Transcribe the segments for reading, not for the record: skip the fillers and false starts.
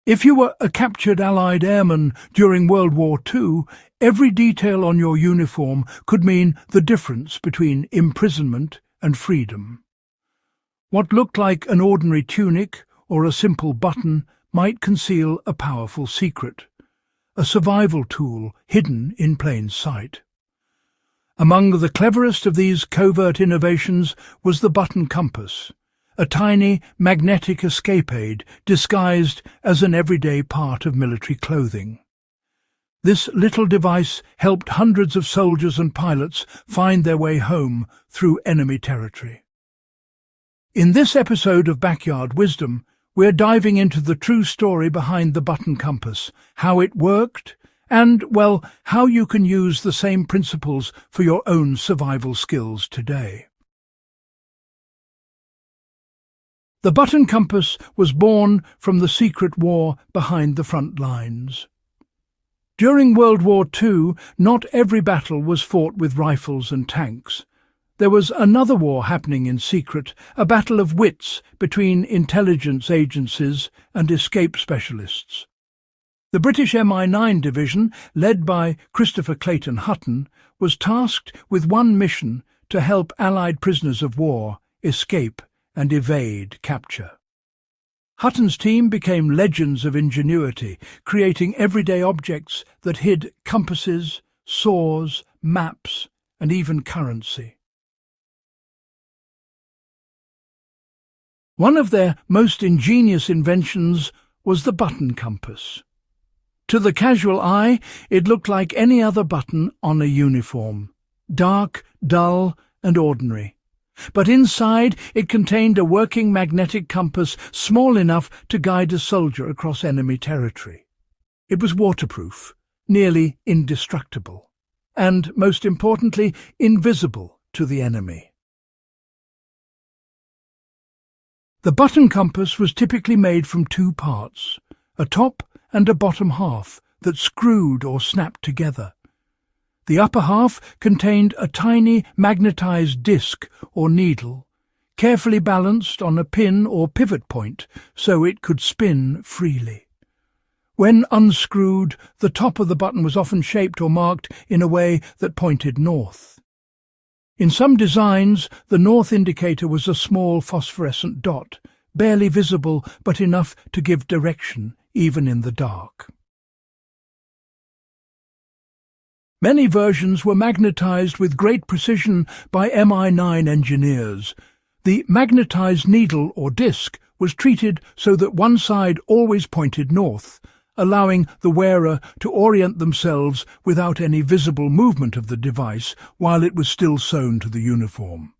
If you were a captured Allied airman during World War II, every detail on your uniform could mean the difference between imprisonment and freedom. What looked like an ordinary tunic or a simple button might conceal a powerful secret, a survival tool hidden in plain sight. Among the cleverest of these covert innovations was the button compass, a tiny magnetic escape aid disguised as an everyday part of military clothing. This little device helped hundreds of soldiers and pilots find their way home through enemy territory. In this episode of Backyard Wisdom, we're diving into the true story behind the button compass, how it worked, and, well, how you can use the same principles for your own survival skills today. The button compass was born from the secret war behind the front lines. During World War II, not every battle was fought with rifles and tanks. There was another war happening in secret, a battle of wits between intelligence agencies and escape specialists. The British MI9 division, led by Christopher Clayton Hutton, was tasked with one mission to help Allied prisoners of war escape and evade capture. Hutton's team became legends of ingenuity, creating everyday objects that hid compasses, saws, maps, and even currency. One of their most ingenious inventions was the button compass. To the casual eye, it looked like any other button on a uniform, dark, dull, and ordinary. But inside, it contained a working magnetic compass small enough to guide a soldier across enemy territory. It was waterproof, nearly indestructible, and, most importantly, invisible to the enemy. The button compass was typically made from two parts, a top and a bottom half that screwed or snapped together. The upper half contained a tiny magnetized disc or needle, carefully balanced on a pin or pivot point so it could spin freely. When unscrewed, the top of the button was often shaped or marked in a way that pointed north. In some designs, the north indicator was a small phosphorescent dot, barely visible but enough to give direction, even in the dark. Many versions were magnetized with great precision by MI9 engineers. The magnetized needle or disc was treated so that one side always pointed north, allowing the wearer to orient themselves without any visible movement of the device while it was still sewn to the uniform.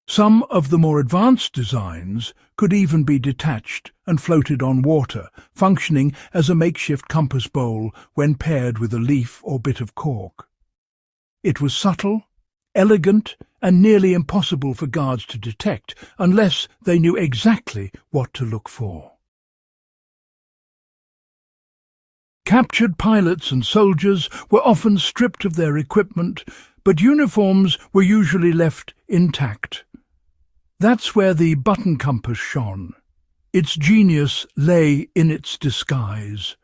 Some of the more advanced designs could even be detached and floated on water, functioning as a makeshift compass bowl when paired with a leaf or bit of cork. It was subtle, elegant, and nearly impossible for guards to detect unless they knew exactly what to look for. Captured pilots and soldiers were often stripped of their equipment, but uniforms were usually left intact. That's where the button compass shone. Its genius lay in its disguise.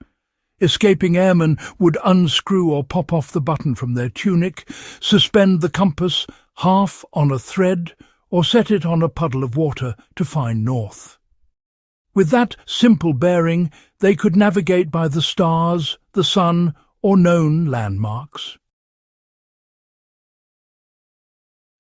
Escaping airmen would unscrew or pop off the button from their tunic, suspend the compass half on a thread, or set it on a puddle of water to find north. With that simple bearing, they could navigate by the stars, the sun, or known landmarks.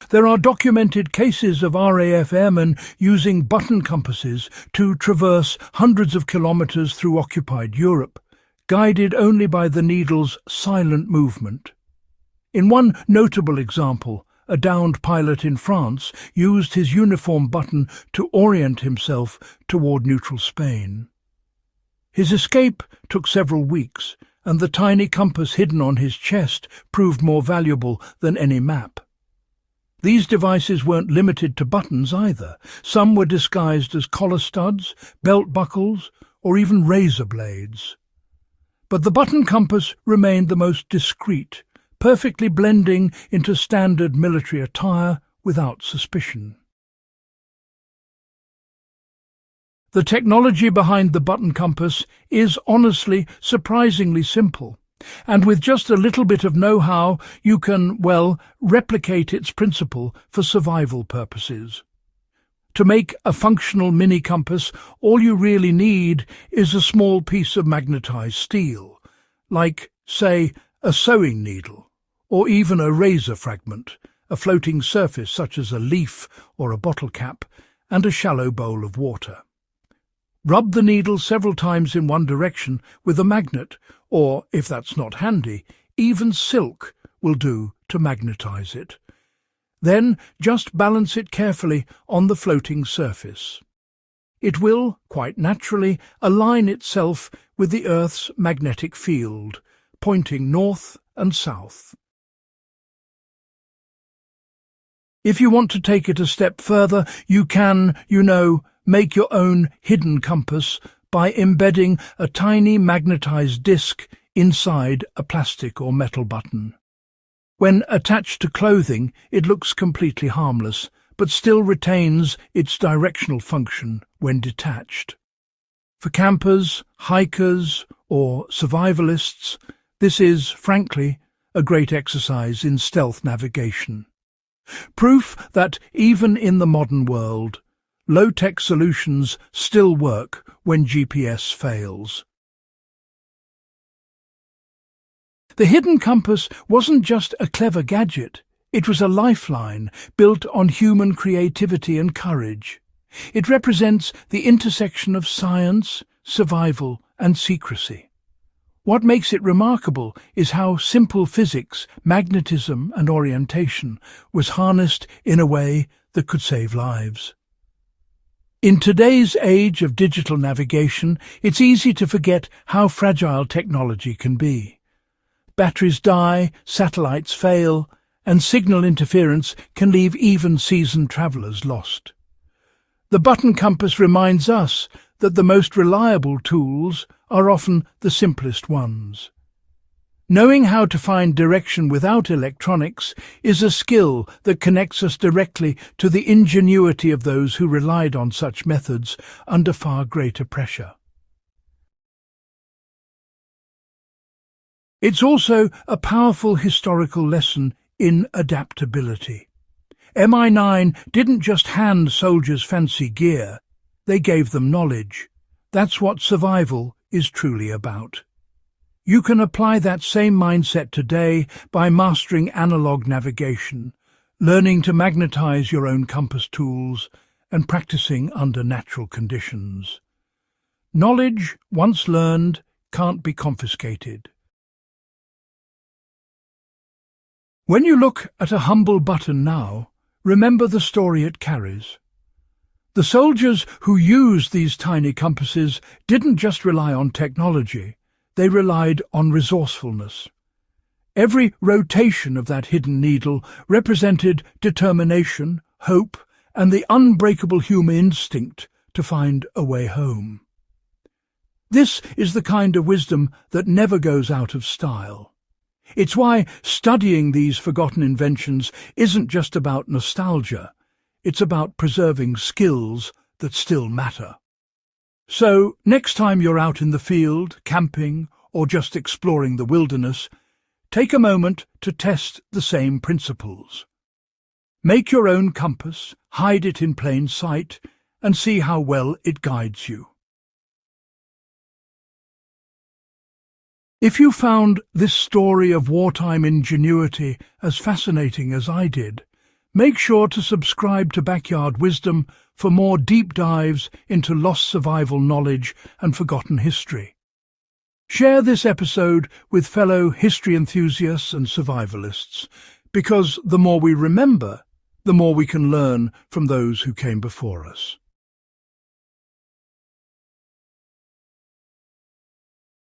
There are documented cases of RAF airmen using button compasses to traverse hundreds of kilometers through occupied Europe, guided only by the needle's silent movement. In one notable example, a downed pilot in France used his uniform button to orient himself toward neutral Spain. His escape took several weeks, and the tiny compass hidden on his chest proved more valuable than any map. These devices weren't limited to buttons either. Some were disguised as collar studs, belt buckles, or even razor blades. But the button compass remained the most discreet, perfectly blending into standard military attire without suspicion. The technology behind the button compass is honestly surprisingly simple, and with just a little bit of know-how you can, well, replicate its principle for survival purposes. To make a functional mini-compass, all you really need is a small piece of magnetized steel, like, say, a sewing needle, or even a razor fragment, a floating surface such as a leaf or a bottle cap, and a shallow bowl of water. Rub the needle several times in one direction with a magnet, or, if that's not handy, even silk will do to magnetize it. Then just balance it carefully on the floating surface. It will, quite naturally, align itself with the Earth's magnetic field, pointing north and south. If you want to take it a step further, you can, make your own hidden compass by embedding a tiny magnetized disc inside a plastic or metal button. When attached to clothing, it looks completely harmless, but still retains its directional function when detached. For campers, hikers, or survivalists, this is, frankly, a great exercise in stealth navigation. Proof that even in the modern world, low-tech solutions still work when GPS fails. The hidden compass wasn't just a clever gadget, it was a lifeline built on human creativity and courage. It represents the intersection of science, survival, and secrecy. What makes it remarkable is how simple physics, magnetism, and orientation was harnessed in a way that could save lives. In today's age of digital navigation, it's easy to forget how fragile technology can be. Batteries die, satellites fail, and signal interference can leave even seasoned travelers lost. The button compass reminds us that the most reliable tools are often the simplest ones. Knowing how to find direction without electronics is a skill that connects us directly to the ingenuity of those who relied on such methods under far greater pressure. It's also a powerful historical lesson in adaptability. MI9 didn't just hand soldiers fancy gear, they gave them knowledge. That's what survival is truly about. You can apply that same mindset today by mastering analog navigation, learning to magnetize your own compass tools, and practicing under natural conditions. Knowledge, once learned, can't be confiscated. When you look at a humble button now, remember the story it carries. The soldiers who used these tiny compasses didn't just rely on technology, they relied on resourcefulness. Every rotation of that hidden needle represented determination, hope, and the unbreakable human instinct to find a way home. This is the kind of wisdom that never goes out of style. It's why studying these forgotten inventions isn't just about nostalgia, it's about preserving skills that still matter. So, next time you're out in the field, camping, or just exploring the wilderness, take a moment to test the same principles. Make your own compass, hide it in plain sight, and see how well it guides you. If you found this story of wartime ingenuity as fascinating as I did, make sure to subscribe to Backyard Wisdom for more deep dives into lost survival knowledge and forgotten history. Share this episode with fellow history enthusiasts and survivalists, because the more we remember, the more we can learn from those who came before us.